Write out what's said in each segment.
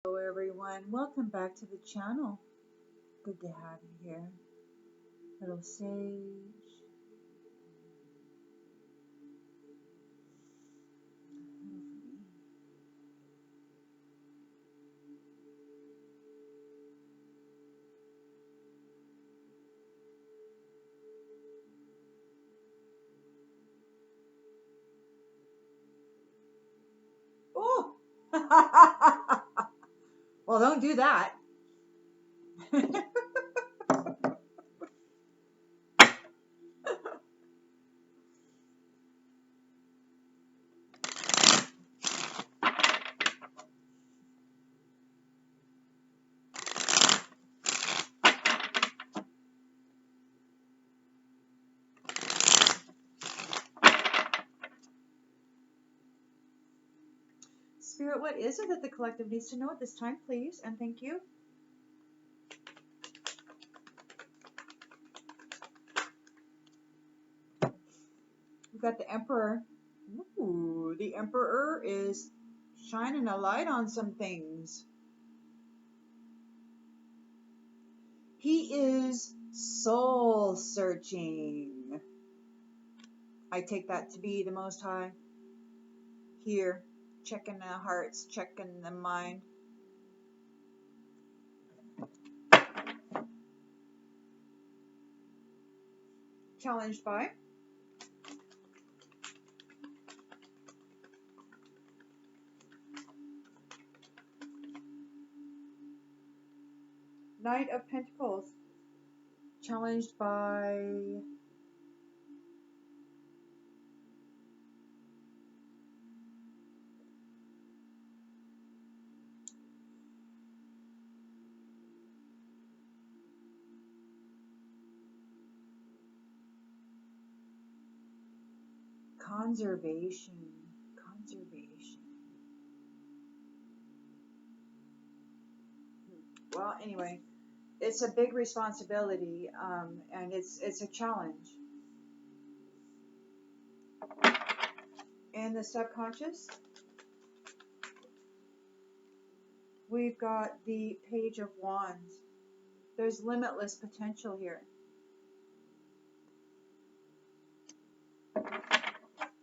Hello everyone, welcome back to the channel. Good to have you here. Little sage. Oh! Well, don't do that. Spirit, what is it that the collective needs to know at this time, please? And thank you. We've got the Emperor. Ooh, the Emperor is shining a light on some things. He is soul searching. I take that to be the Most High. Here, checking the hearts, checking the mind. Challenged by Knight of Pentacles. Challenged by conservation. Conservation. Well, anyway, it's a big responsibility, and it's a challenge. In the subconscious, we've got the Page of Wands. There's limitless potential here.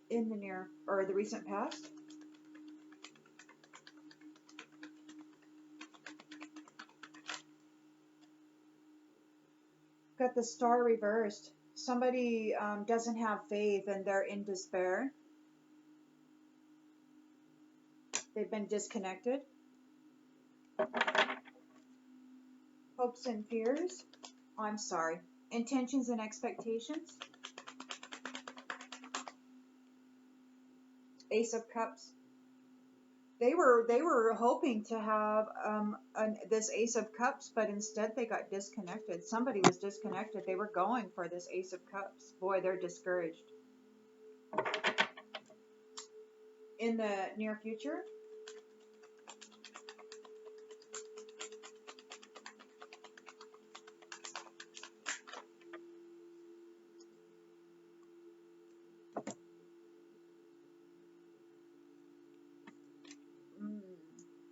In the near or the recent past, got the Star reversed. Somebody doesn't have faith and they're in despair. They've been disconnected. Hopes and fears. I'm sorry. Intentions and expectations. Ace of Cups. They were hoping to have this Ace of Cups, but instead they got disconnected. Somebody was disconnected. They were going for this Ace of Cups. Boy, they're discouraged. In the near future,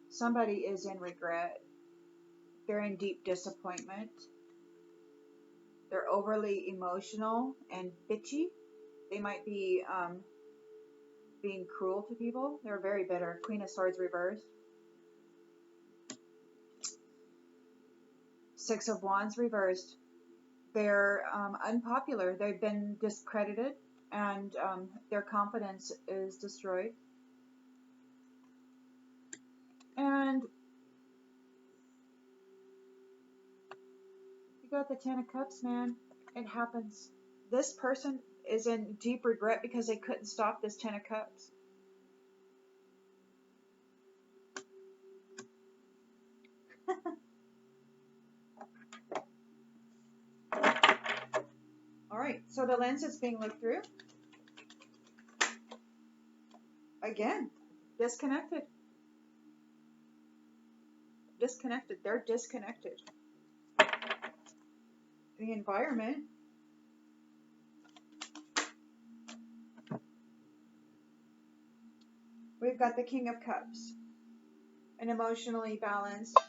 somebody is in regret. They're in deep disappointment. They're overly emotional and bitchy. They might be being cruel to people. They're very bitter. Queen of Swords reversed. Six of Wands reversed. They're unpopular. They've been discredited, and their confidence is destroyed. And you got the Ten of Cups, man. It happens. This person is in deep regret because they couldn't stop this Ten of Cups. Alright, so the lens is being looked through. Again, disconnected. Disconnected. They're disconnected. The environment. We've got the King of Cups. and emotionally balanced.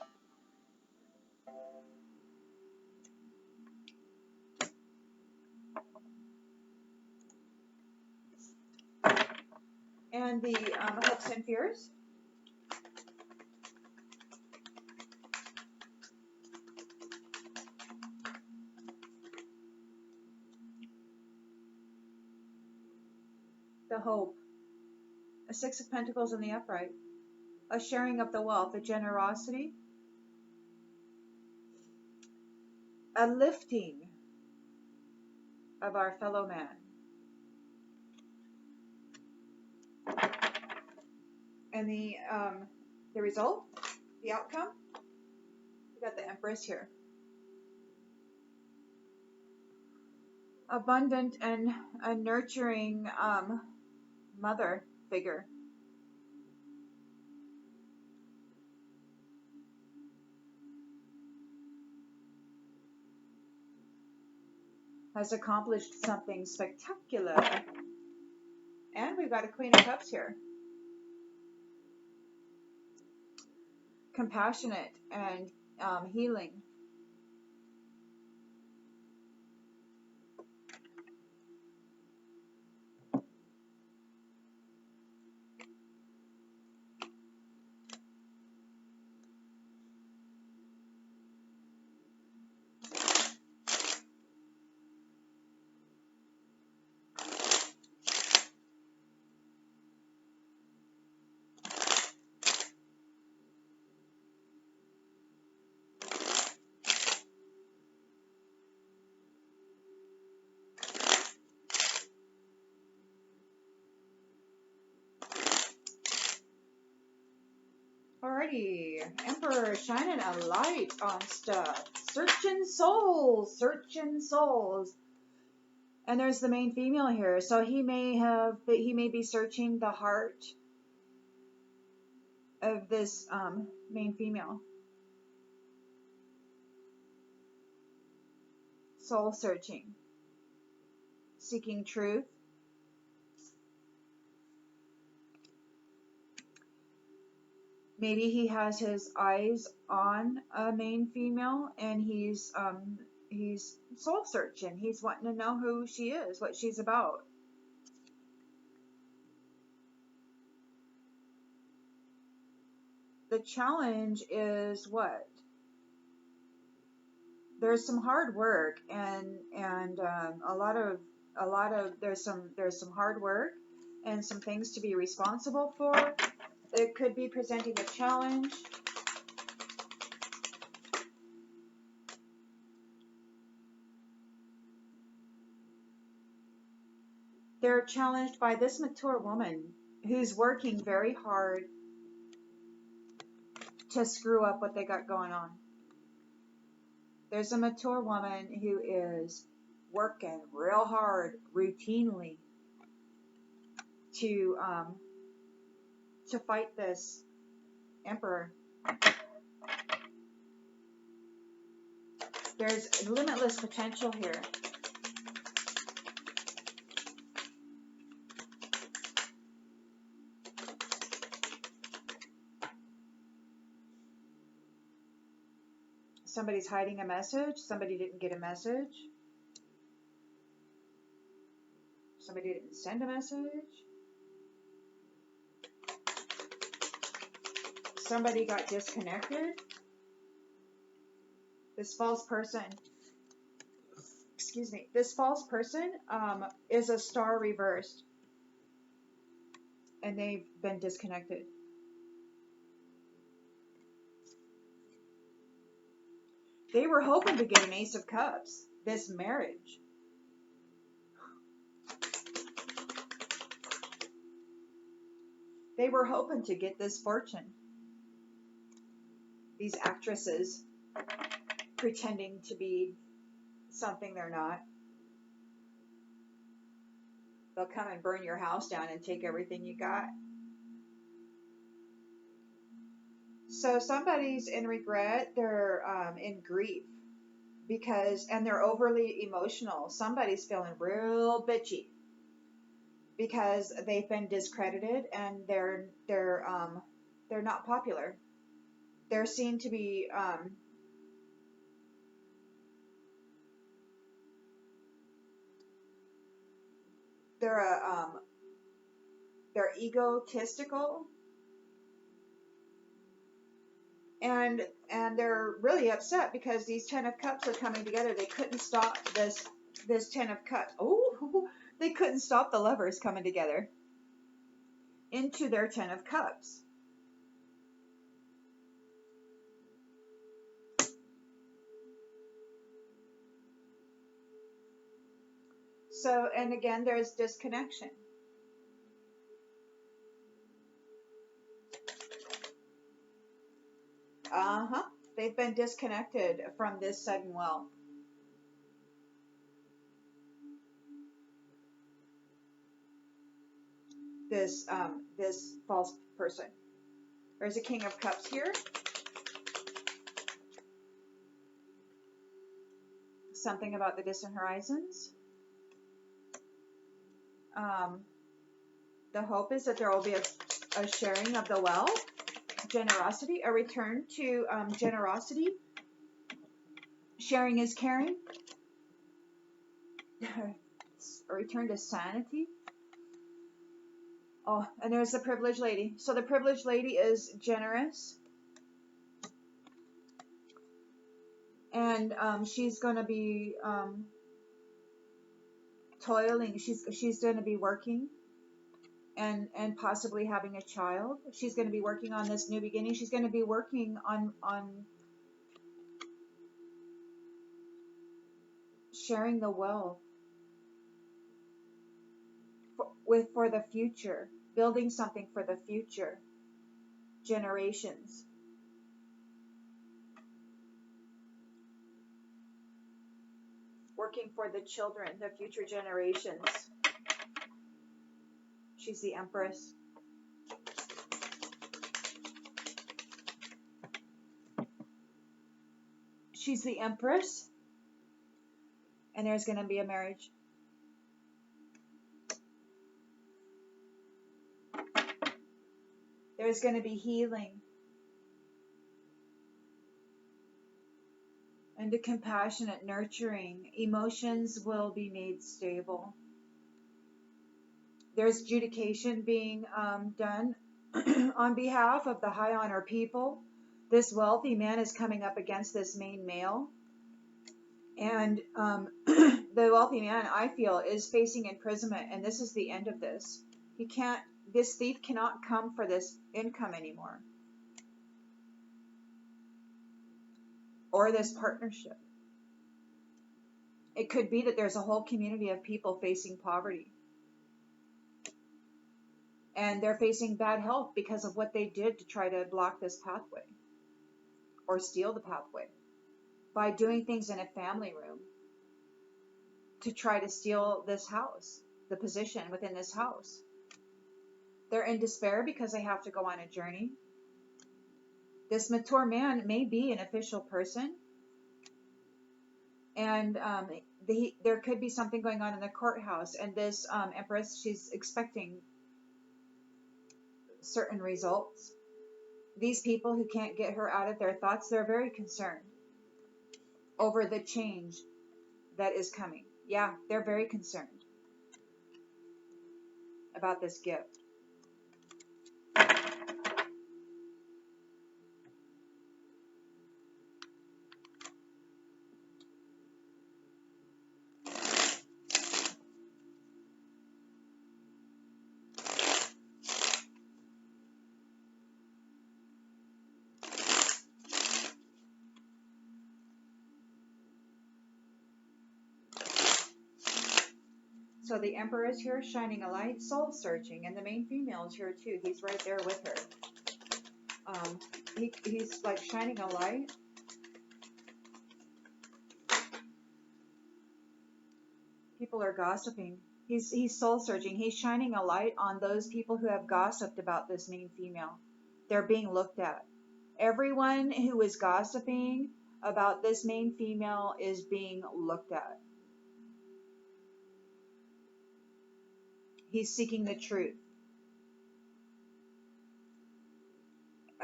And the hopes and fears. The hope. A Six of Pentacles in the upright. A sharing of the wealth, a generosity. A lifting of our fellow man. And the result, the outcome, we got the Empress here. Abundant and a nurturing mother figure. Has accomplished something spectacular. And we've got a Queen of Cups here. Compassionate and healing. Alrighty, Emperor shining a light on stuff. Searching souls, searching souls. And there's the main female here. So he may be searching the heart of this main female. Soul searching. Seeking truth. Maybe he has his eyes on a main female and he's soul searching. He's wanting to know who she is, what she's about. The challenge is what? There's some hard work and a lot of there's some hard work and some things to be responsible for. It could be presenting a challenge. They're challenged by this mature woman who's working very hard to screw up what they got going on. There's a mature woman who is working real hard routinely to fight this emperor. There's limitless potential here. Somebody's hiding a message. Somebody didn't get a message. Somebody didn't send a message. Somebody got disconnected. This false person, excuse me, this false person is a star reversed. And they've been disconnected. They were hoping to get an Ace of Cups, this marriage. They were hoping to get this fortune. These actresses pretending to be something they're not. They'll come and burn your house down and take everything you got. So somebody's in regret, they're in grief and they're overly emotional. Somebody's feeling real bitchy because they've been discredited and they're not popular. they're seen to be they're egotistical, and they're really upset because these 10 of Cups are coming together. They couldn't stop this 10 of Cups. Oh, they couldn't stop the lovers coming together into their 10 of Cups. So, and again, there's disconnection. They've been disconnected from this sudden wealth. This false person. There's a King of Cups here. Something about the distant horizons. The hope is that there will be a sharing of the wealth, generosity, a return to generosity. Sharing is caring. A return to sanity. Oh, and there's the privileged lady. So the privileged lady is generous. And she's going to be toiling. She's going to be working and possibly having a child. She's going to be working on this new beginning. She's going to be working on sharing the wealth for the future, building something for the future generations. Working for the children, the future generations. She's the Empress. She's the Empress. And there's going to be a marriage. There's going to be healing. And a compassionate nurturing. Emotions will be made stable. There's adjudication being done on behalf of the high honor people. This wealthy man is coming up against this main male. And the wealthy man, I feel, is facing imprisonment. And this is the end of this. This thief cannot come for this income anymore. Or this partnership. It could be that there's a whole community of people facing poverty. And they're facing bad health because of what they did to try to block this pathway. Or steal the pathway. By doing things in a family room. To try to steal this house. The position within this house. They're in despair because they have to go on a journey. This mature man may be an official person. And there could be something going on in the courthouse. And this Empress, she's expecting certain results. These people who can't get her out of their thoughts, they're very concerned over the change that is coming. Yeah, they're very concerned about this gift. So the Emperor is here shining a light, soul searching, and the main female is here too. He's right there with her. He's like shining a light. People are gossiping. He's soul searching. He's shining a light on those people who have gossiped about this main female. They're being looked at. Everyone who is gossiping about this main female is being looked at. He's seeking the truth.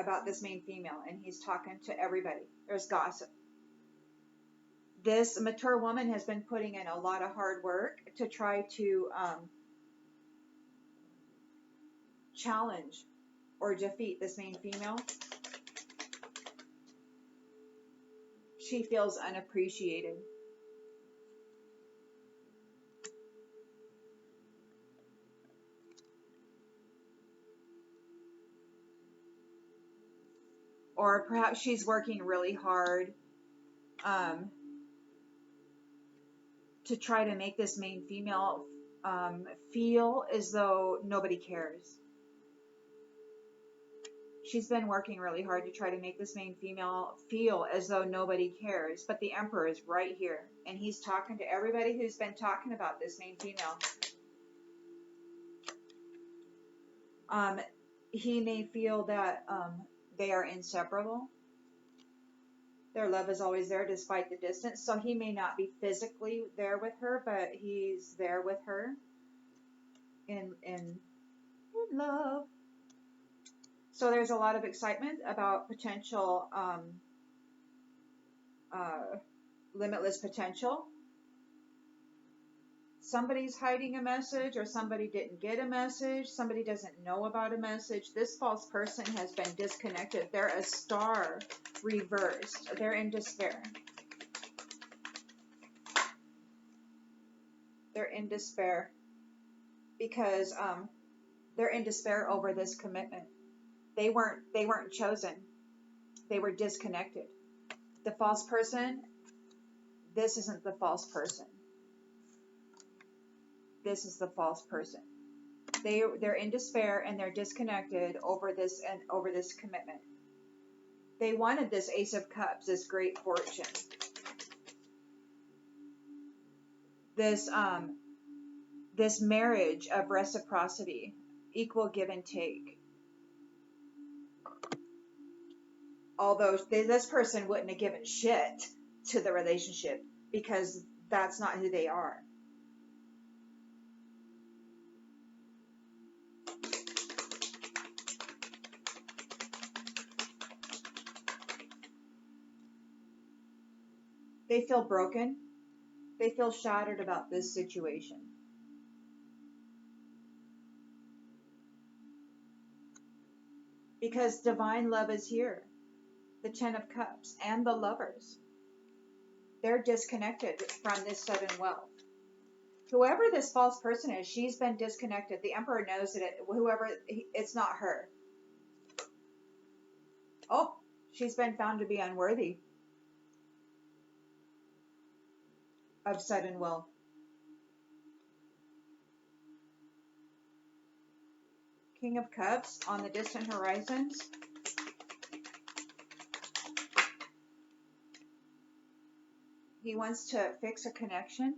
about this main female, and he's talking to everybody. There's gossip. This mature woman has been putting in a lot of hard work to try to challenge or defeat this main female. She feels unappreciated. Or perhaps she's working really hard to try to make this main female feel as though nobody cares. She's been working really hard to try to make this main female feel as though nobody cares. But the Emperor is right here. And he's talking to everybody who's been talking about this main female. He may feel that they are inseparable. Their love is always there despite the distance. So he may not be physically there with her, but he's there with her in love. So there's a lot of excitement about potential limitless potential. Somebody's hiding a message, or somebody didn't get a message. Somebody doesn't know about a message. This false person has been disconnected. They're a star reversed. They're in despair. They're in despair because they're in despair over this commitment. They weren't chosen. They were disconnected. The false person, this isn't the false person. This is the false person. They're in despair and they're disconnected over this commitment. They wanted this Ace of Cups, this great fortune. This marriage of reciprocity, equal give and take. Although this person wouldn't have given shit to the relationship because that's not who they are. They feel broken. They feel shattered about this situation. Because divine love is here. The Ten of Cups and the Lovers. They're disconnected from this sudden wealth. Whoever this false person is, she's been disconnected. The Emperor knows that it's not her. Oh, she's been found to be unworthy of sudden wealth. King of Cups on the distant horizons. He wants to fix a connection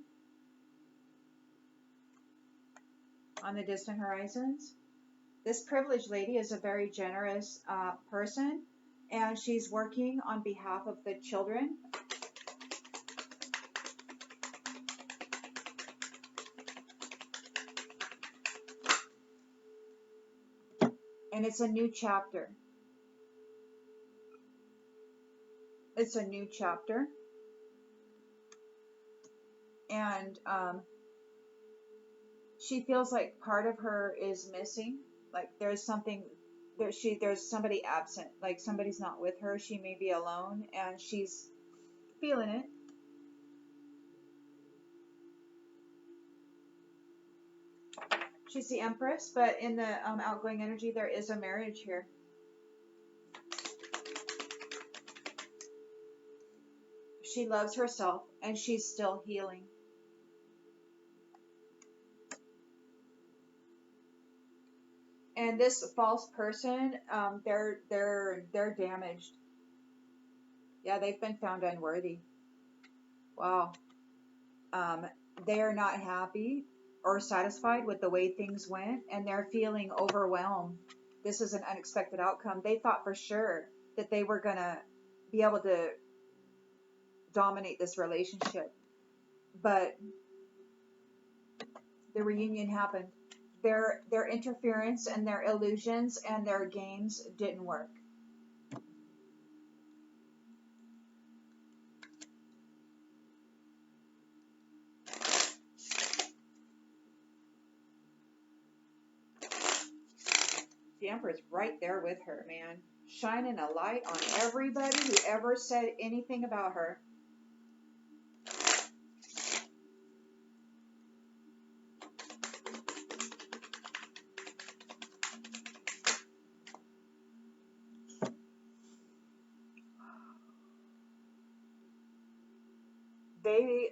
on the distant horizons. This privileged lady is a very generous person, and she's working on behalf of the children. And it's a new chapter. It's a new chapter. And she feels like part of her is missing. Like there's something, there's somebody absent. Like somebody's not with her. She may be alone, and she's feeling it. She's the Empress, but in the outgoing energy, there is a marriage here. She loves herself, and she's still healing. And this false person, they're damaged. Yeah, they've been found unworthy. Wow. They are not happy or satisfied with the way things went, and they're feeling overwhelmed. This is an unexpected outcome. They thought for sure that they were gonna be able to dominate this relationship, but the reunion happened. Their interference and their illusions and their games didn't work. The Empress right there with her, man. Shining a light on everybody who ever said anything about her. They,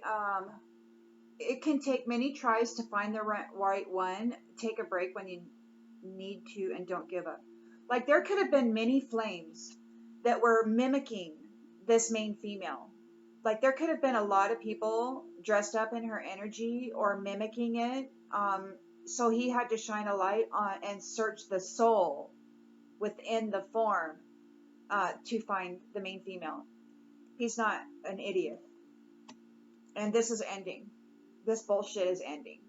it can take many tries to find the right one. Take a break when you need to and don't give up. Like there could have been many flames that were mimicking this main female. Like there could have been a lot of people dressed up in her energy or mimicking it. So he had to shine a light on and search the soul within the form to find the main female. He's not an idiot. And this is ending. This bullshit is ending.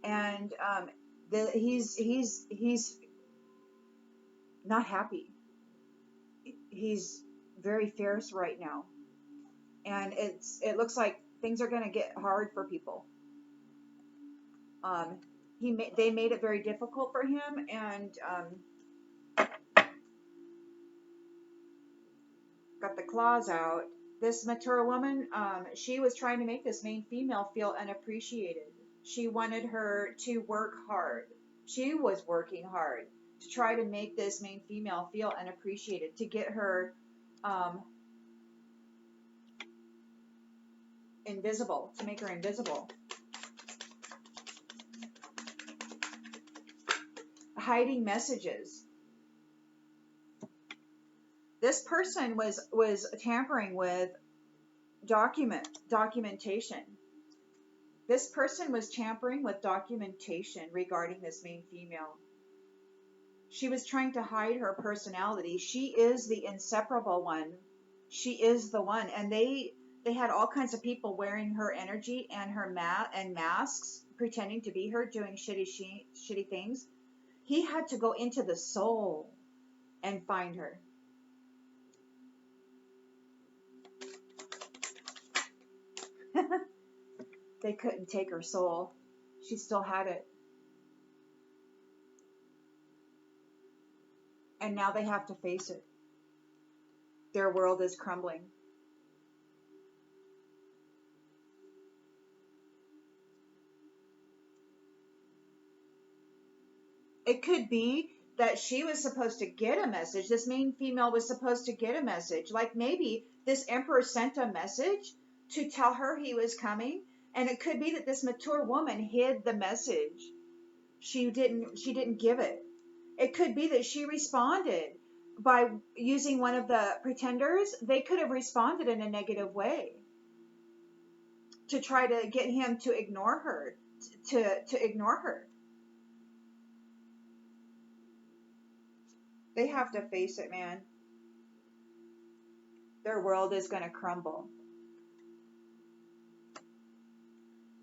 And he's not happy. He's very fierce right now, and it looks like things are going to get hard for people. They made it very difficult for him, and got the claws out. This mature woman, she was trying to make this main female feel unappreciated. She wanted her to work hard. She was working hard to try to make this main female feel unappreciated, to get her invisible, to make her invisible. Hiding messages. This person was tampering with documentation. This person was tampering with documentation regarding this main female. She was trying to hide her personality. She is the inseparable one. She is the one. And they had all kinds of people wearing her energy and her masks, pretending to be her, doing shitty things. He had to go into the soul and find her. They couldn't take her soul. She still had it. And now they have to face it. Their world is crumbling. It could be that she was supposed to get a message. This main female was supposed to get a message. Like maybe this emperor sent a message to tell her he was coming. And it could be that this mature woman hid the message. She didn't give it. It could be that she responded by using one of the pretenders. They could have responded in a negative way to try to get him to ignore her, to ignore her. They have to face it, man. Their world is going to crumble.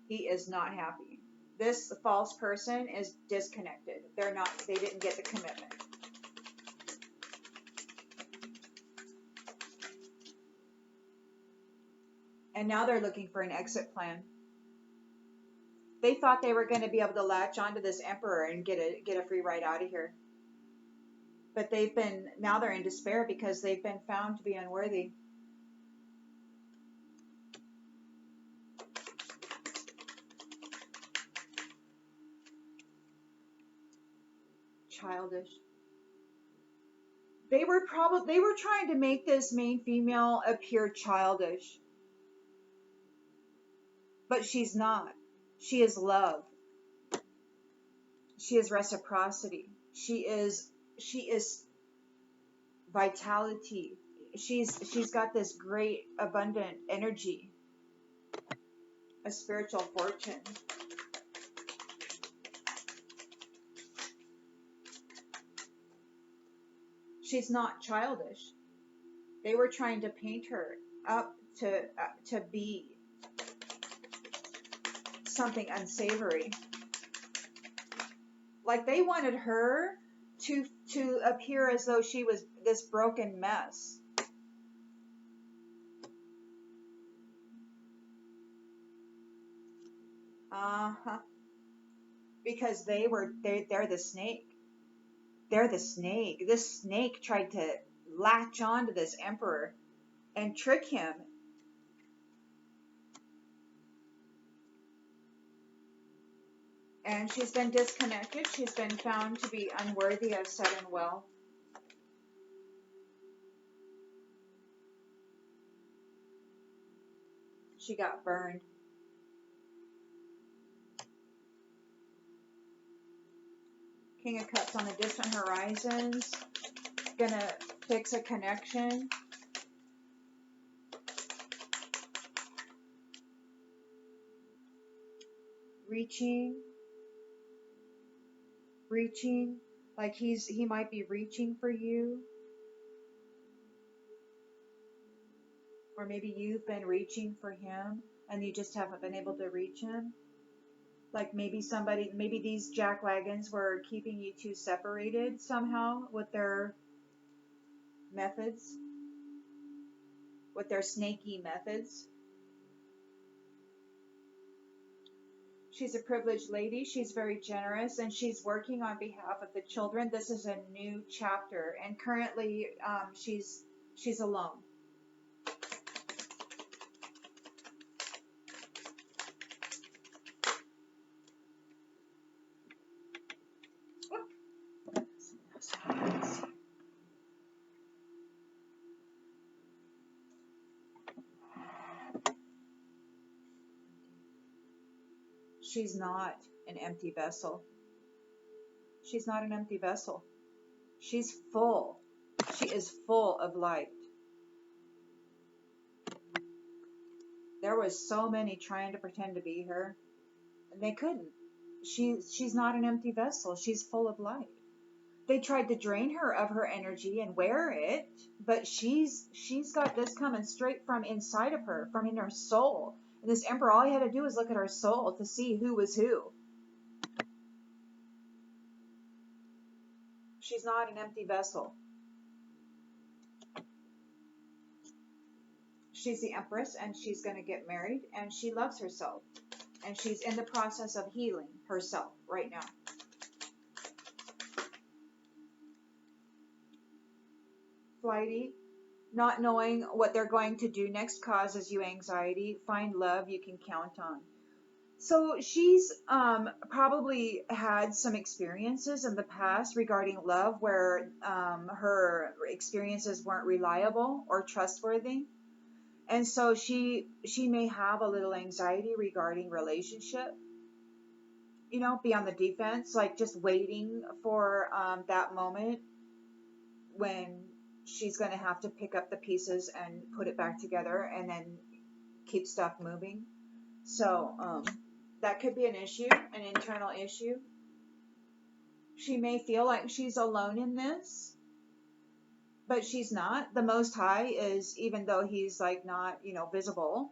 He is not happy. This false person is disconnected. They didn't get the commitment. And now they're looking for an exit plan. They thought they were going to be able to latch onto this emperor and get a free ride out of here. But now they're in despair because they've been found to be unworthy. Childish. They were trying to make this main female appear childish. But she's not. She is love. She is reciprocity. She is vitality. She's got this great abundant energy. A spiritual fortune. She's not childish. They were trying to paint her up to be something unsavory. Like they wanted her to appear as though she was this broken mess. Uh-huh. because they're the snake. They're the snake. This snake tried to latch on to this emperor and trick him. And she's been disconnected. She's been found to be unworthy of sudden wealth. She got burned. King of Cups on the distant horizons. Gonna fix a connection. Reaching. Like he might be reaching for you. Or maybe you've been reaching for him and you just haven't been able to reach him. Like maybe these jackwagons were keeping you two separated somehow with their methods, with their snaky methods. She's a privileged lady. She's very generous and she's working on behalf of the children. This is a new chapter and currently she's alone. She's not an empty vessel. She's not an empty vessel. She's full. She is full of light. There was so many trying to pretend to be her, and they couldn't. She's not an empty vessel. She's full of light. They tried to drain her of her energy and wear it, but she's got this coming straight from inside of her, from in her soul. And this emperor, all he had to do was look at her soul to see who was who. She's not an empty vessel. She's the Empress, and she's going to get married, and she loves herself. And she's in the process of healing herself right now. Flighty, not knowing what they're going to do next causes you anxiety. Find love you can count on. So she's probably had some experiences in the past regarding love where her experiences weren't reliable or trustworthy. And so she may have a little anxiety regarding relationship. You know, be on the defense, like just waiting for that moment when she's going to have to pick up the pieces and put it back together and then keep stuff moving. So that could be an issue, an internal issue. She may feel like she's alone in this, but she's not. The Most High is, even though he's like not, visible,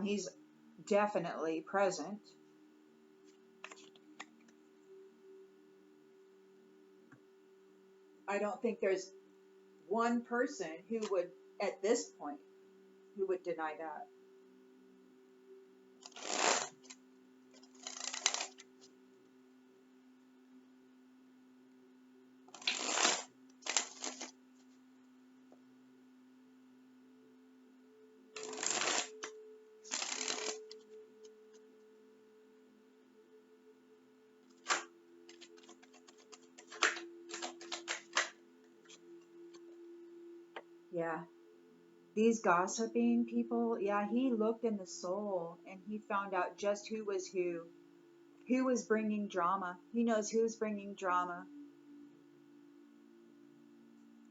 he's definitely present. I don't think there's one person who would, at this point, who would deny that. Yeah. These gossiping people, yeah, he looked in the soul and he found out just who was bringing drama. He knows who's bringing drama.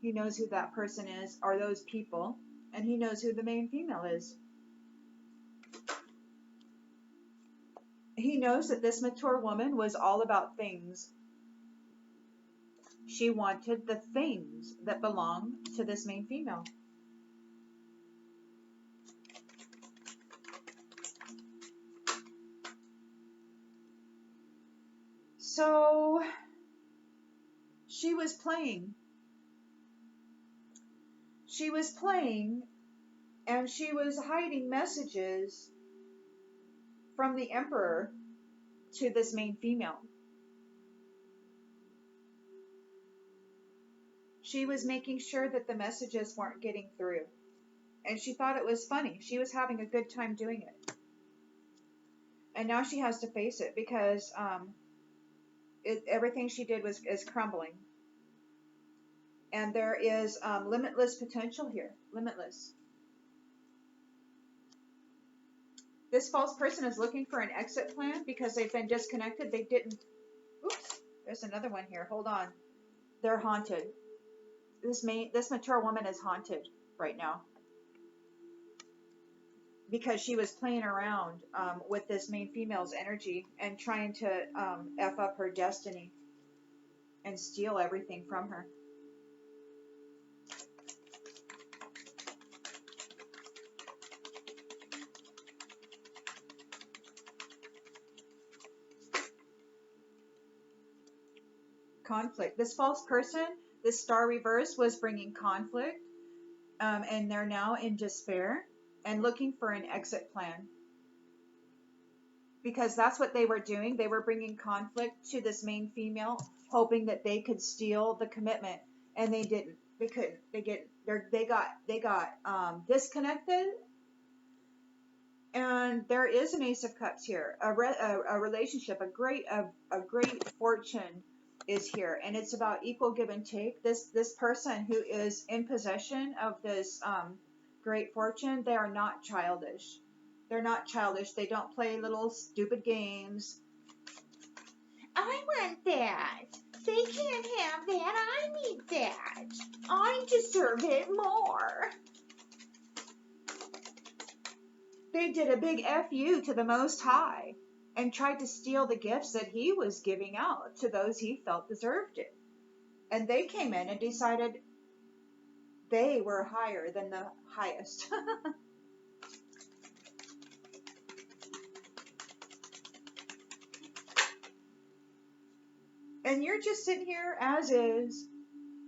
He knows who that person is, or those people, and he knows who the main female is. He knows that this mature woman was all about things. She wanted the things that belong to this main female. So she was playing. She was playing, and she was hiding messages from the emperor to this main female. She was making sure that the messages weren't getting through. And she thought it was funny. She was having a good time doing it. And now she has to face it because everything she did is crumbling. And there is limitless potential here. Limitless. This false person is looking for an exit plan because they've been disconnected. They didn't. Oops. There's another one here. Hold on. They're haunted. This mature woman is haunted right now because she was playing around with this main female's energy and trying to F up her destiny and steal everything from her. Conflict. This false person, this star reverse, was bringing conflict, and they're now in despair and looking for an exit plan. Because that's what they were doing. They were bringing conflict to this main female, hoping that they could steal the commitment, and they didn't. They couldn't. They got disconnected. And there is an Ace of Cups here, a relationship, a great fortune is here, and it's about equal give and take. This person who is in possession of this great fortune, they are not childish. They're not childish. They don't play little stupid games. I want that. They can't have that. I need that. I deserve it more. They did a big FU to the Most High and tried to steal the gifts that he was giving out to those he felt deserved it. And they came in and decided they were higher than the highest. And you're just sitting here as is.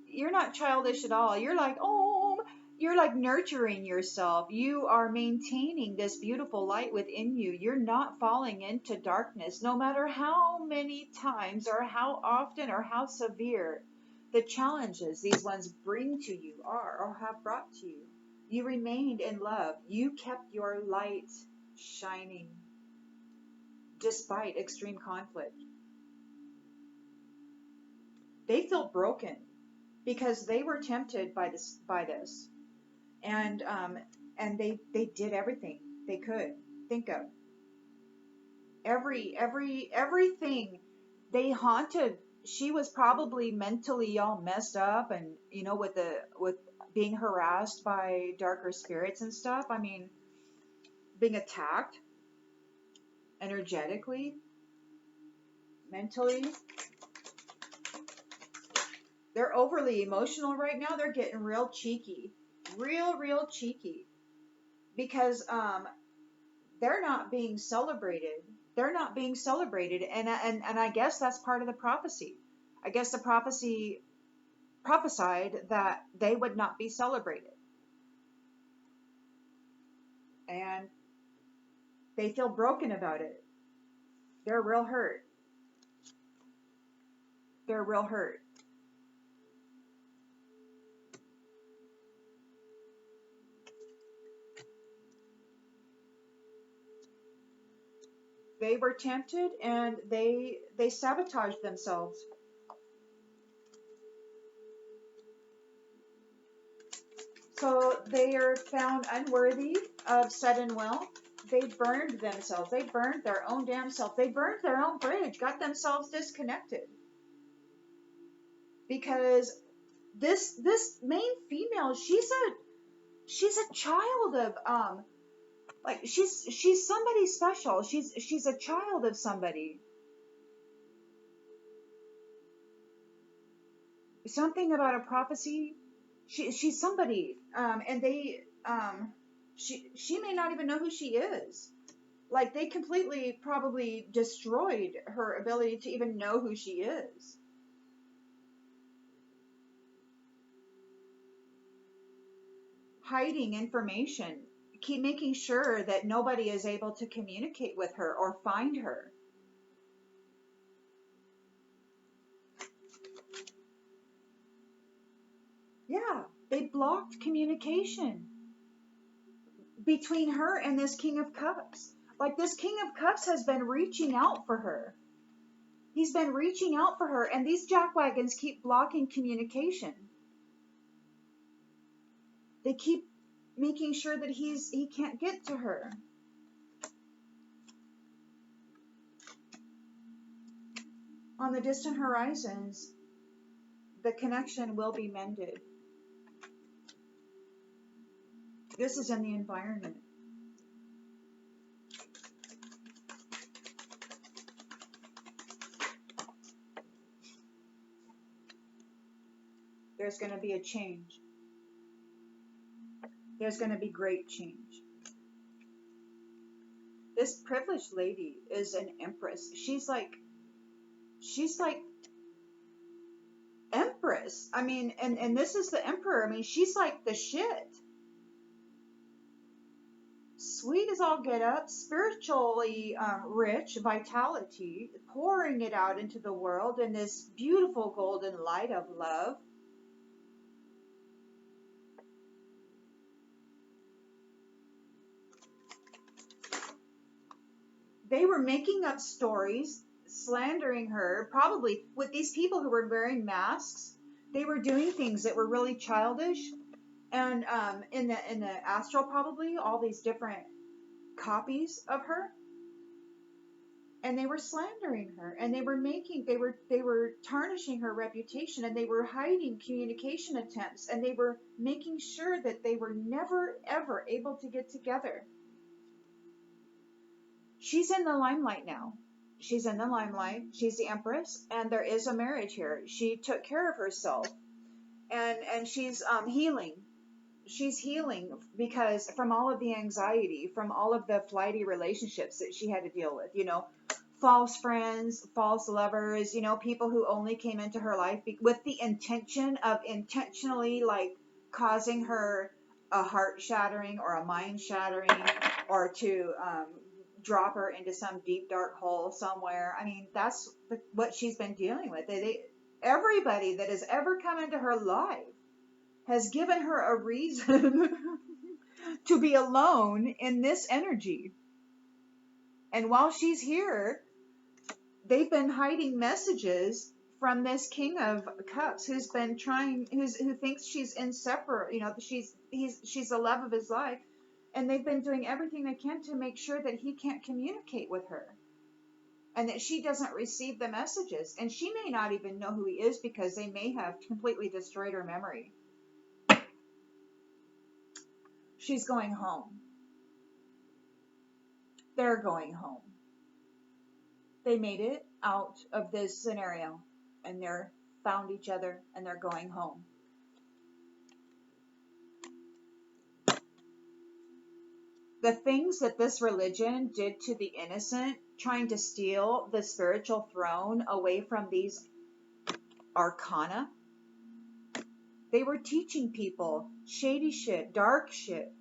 You're not childish at all. You're like, oh, you're like nurturing yourself. You are maintaining this beautiful light within you. You're not falling into darkness, no matter how many times or how often or how severe the challenges these ones bring to you are or have brought to you. You remained in love. You kept your light shining despite extreme conflict. They feel broken because they were tempted by this, and they did everything they could think of. Everything they haunted. She was probably mentally all messed up, and with being harassed by darker spirits and stuff. I mean, being attacked energetically, mentally. They're overly emotional right now. They're getting real cheeky. Real cheeky. Because they're not being celebrated. They're not being celebrated. And I guess that's part of the prophecy. I guess the prophecy prophesied that they would not be celebrated. And they feel broken about it. They're real hurt. They're real hurt. They were tempted and they sabotaged themselves. So they are found unworthy of sudden wealth. They burned themselves. They burned their own damn self. They burned their own bridge, got themselves disconnected. Because this main female, she's a child of like she's somebody special. She's a child of somebody. Something about a prophecy. She's somebody. And they she may not even know who she is. Like, they completely probably destroyed her ability to even know who she is. Hiding information. Keep making sure that nobody is able to communicate with her or find her. They blocked communication between her and this King of Cups. Like, this King of Cups has been reaching out for her. He's been reaching out for her, and these jackwagons keep blocking communication. They keep making sure that he can't get to her. On the distant horizons, the connection will be mended. This is in the environment. There's going to be a change. There's going to be great change. This privileged lady is an empress. She's like Empress. I mean, and this is the emperor. I mean, she's like the shit. Sweet as all get up, spiritually rich, vitality, pouring it out into the world in this beautiful golden light of love. They were making up stories, slandering her, probably with these people who were wearing masks. They were doing things that were really childish. And in the astral, probably all these different copies of her, and they were slandering her, and they were tarnishing her reputation, and they were hiding communication attempts, and they were making sure that they were never ever able to get together. She's in the limelight now. She's in the limelight. She's the Empress, and there is a marriage here. She took care of herself, and she's healing. She's healing because from all of the anxiety, from all of the flighty relationships that she had to deal with, false friends, false lovers, people who only came into her life with the intention of intentionally like causing her a heart shattering or a mind shattering, or to drop her into some deep dark hole somewhere. I mean, that's what she's been dealing with. Everybody that has ever come into her life has given her a reason to be alone in this energy. And while she's here, they've been hiding messages from this King of Cups who thinks she's inseparable, she's the love of his life. And they've been doing everything they can to make sure that he can't communicate with her, and that she doesn't receive the messages. And she may not even know who he is, because they may have completely destroyed her memory. She's going home. They're going home. They made it out of this scenario, and they're found each other, and they're going home. The things that this religion did to the innocent, trying to steal the spiritual throne away from these arcana, they were teaching people shady shit, dark shit,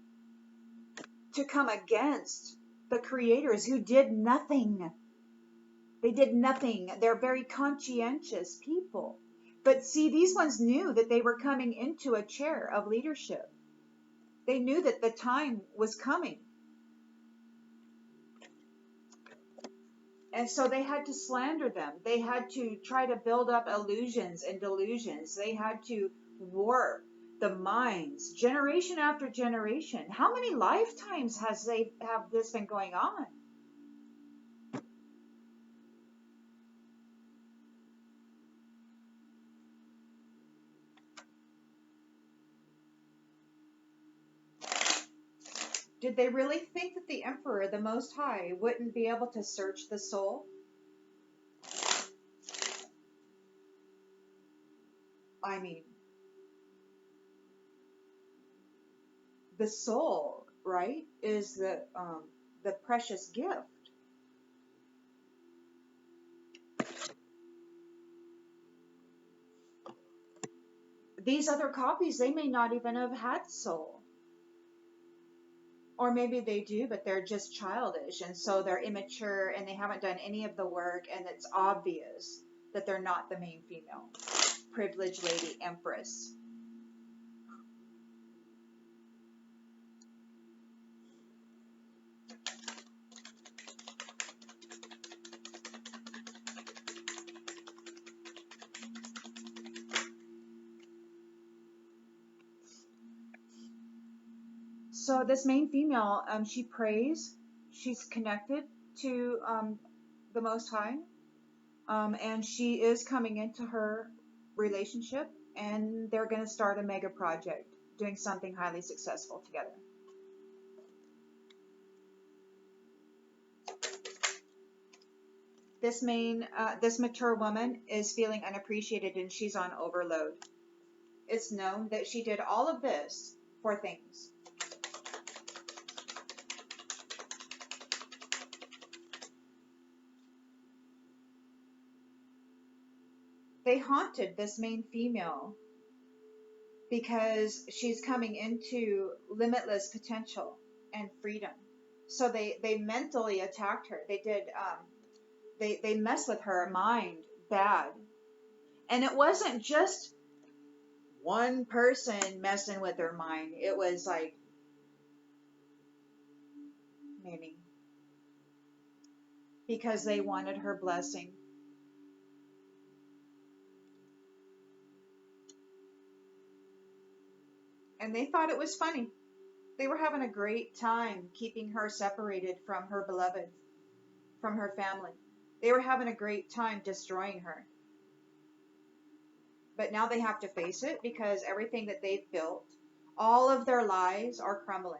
to come against the creators who did nothing. They did nothing. They're very conscientious people. But see, these ones knew that they were coming into a chair of leadership. They knew that the time was coming. And so they had to slander them. They had to try to build up illusions and delusions. They had to warp the minds generation after generation. How many lifetimes have this been going on? Did they really think that the Emperor, the Most High, wouldn't be able to search the soul? I mean, the soul, right, is the precious gift. These other copies, they may not even have had soul. Or maybe they do, but they're just childish, and so they're immature, and they haven't done any of the work, and it's obvious that they're not the main female. Privileged lady Empress. So this main female, she prays. She's connected to the Most High, and she is coming into her relationship, and they're going to start a mega project, doing something highly successful together. This mature woman is feeling unappreciated, and she's on overload. It's known that she did all of this for things. They haunted this main female because she's coming into limitless potential and freedom. So they mentally attacked her. They did they messed with her mind bad. And it wasn't just one person messing with her mind. It was like many. Because they wanted her blessing. And they thought it was funny. They were having a great time keeping her separated from her beloved, from her family. They were having a great time destroying her. But now they have to face it because everything that they've built, all of their lies are crumbling.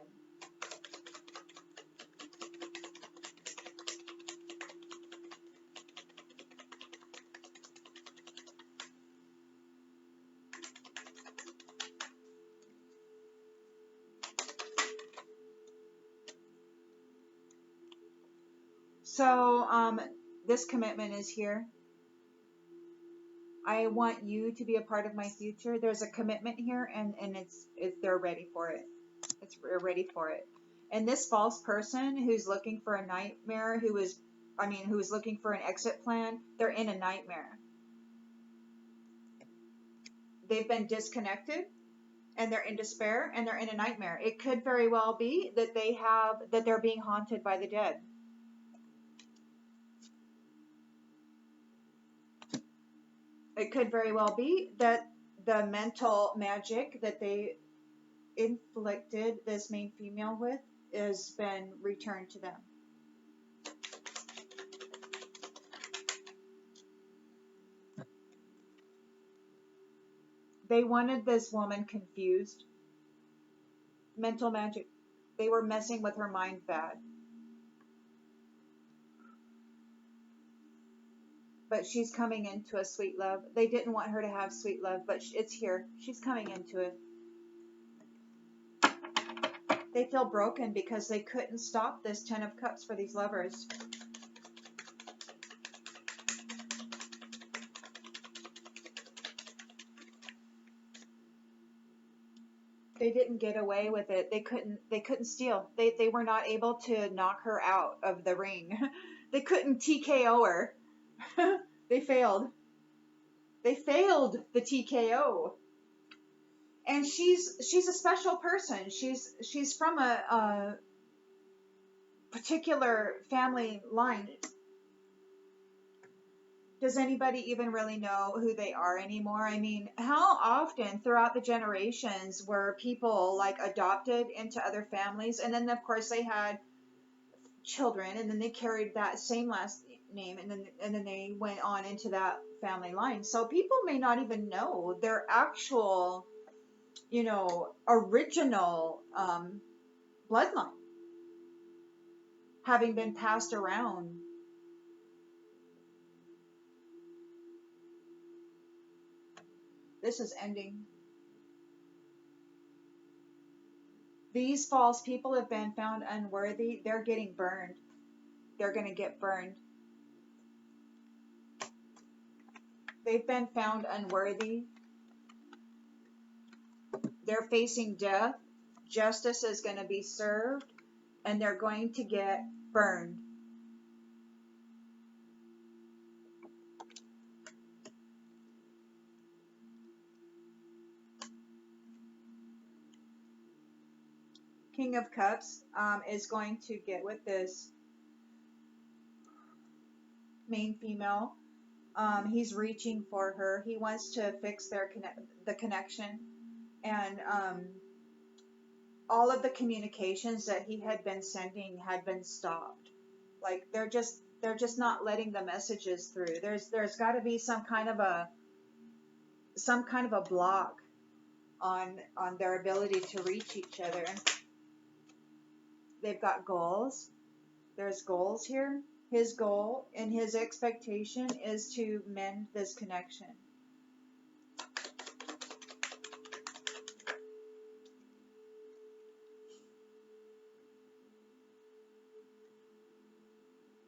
So this commitment is here. I want you to be a part of my future. There's a commitment here, and they're ready for it. They're ready for it. And this false person who's looking for a nightmare, who's looking for an exit plan, they're in a nightmare. They've been disconnected, and they're in despair, and they're in a nightmare. It could very well be that they're being haunted by the dead. It could very well be that the mental magic that they inflicted this main female with has been returned to them. They wanted this woman confused. Mental magic. They were messing with her mind bad. But she's coming into a sweet love. They didn't want her to have sweet love, but it's here. She's coming into it. They feel broken because they couldn't stop this 10 of Cups for these lovers. They didn't get away with it. They couldn't steal. They were not able to knock her out of the ring. They couldn't TKO her. They failed. They failed the TKO. And she's a special person. She's from a particular family line. Does anybody even really know who they are anymore? I mean, how often throughout the generations were people like adopted into other families, and then of course they had children, and then they carried that same last name, and then they went on into that family line. So people may not even know their actual, original bloodline having been passed around. This is ending. These false people have been found unworthy. They're getting burned. They're going to get burned. They've been found unworthy. They're facing death. Justice is going to be served, and they're going to get burned. King of Cups is going to get with this main female. He's reaching for her. He wants to fix the connection, and all of the communications that he had been sending had been stopped. Like they're just not letting the messages through. There's got to be some kind of a block on their ability to reach each other. They've got goals. There's goals here. His goal and his expectation is to mend this connection.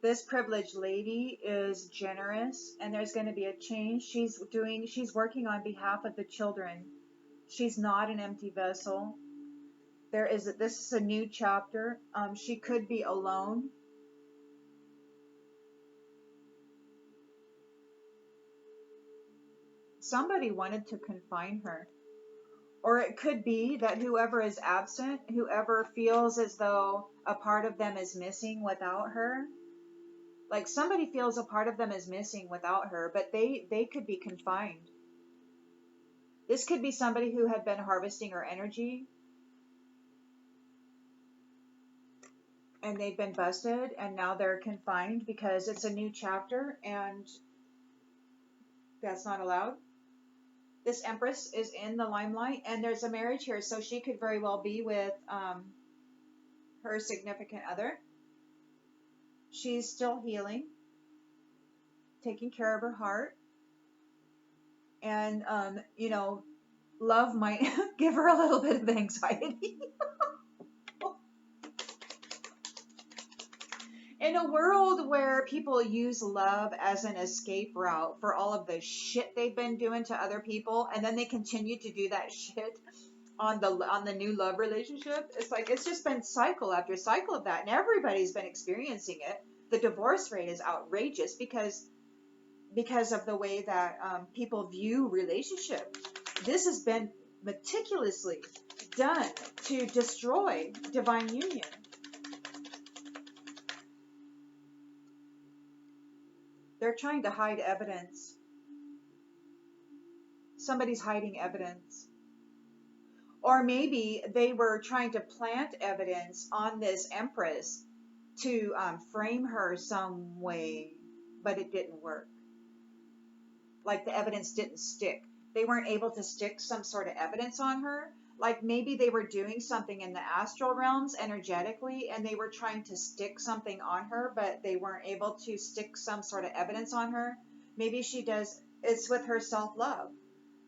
This privileged lady is generous, and there's going to be a change. She's working on behalf of the children. She's not an empty vessel. This is a new chapter. She could be alone. Somebody wanted to confine her. Or it could be that whoever is absent, whoever feels as though a part of them is missing without her, like somebody feels a part of them is missing without her, but they could be confined. This could be somebody who had been harvesting her energy and they've been busted and now they're confined because it's a new chapter and that's not allowed. This Empress is in the limelight and there's a marriage here, so she could very well be with her significant other. She's still healing, taking care of her heart, and love might give her a little bit of anxiety. In a world where people use love as an escape route for all of the shit they've been doing to other people, and then they continue to do that shit on the new love relationship, it's just been cycle after cycle of that, and everybody's been experiencing it. The divorce rate is outrageous because of the way that people view relationships. This has been meticulously done to destroy divine union. They're trying to hide evidence. Somebody's hiding evidence. Or maybe they were trying to plant evidence on this Empress to frame her some way, but it didn't work. Like the evidence didn't stick. They weren't able to stick some sort of evidence on her. Like maybe they were doing something in the astral realms energetically and they were trying to stick something on her, but they weren't able to stick some sort of evidence on her. Maybe it's with her self-love,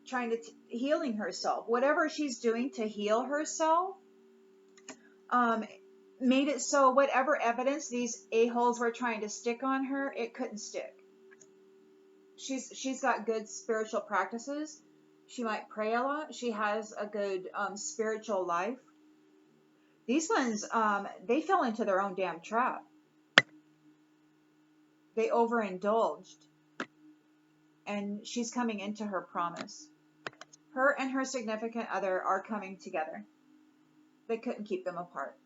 trying to healing herself. Whatever she's doing to heal herself made it so whatever evidence these a-holes were trying to stick on her, it couldn't stick. She's got good spiritual practices. She might pray a lot. She has a good spiritual life. These ones, they fell into their own damn trap. They overindulged. And she's coming into her promise. Her and her significant other are coming together. They couldn't keep them apart.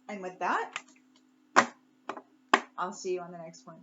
And with that, I'll see you on the next one.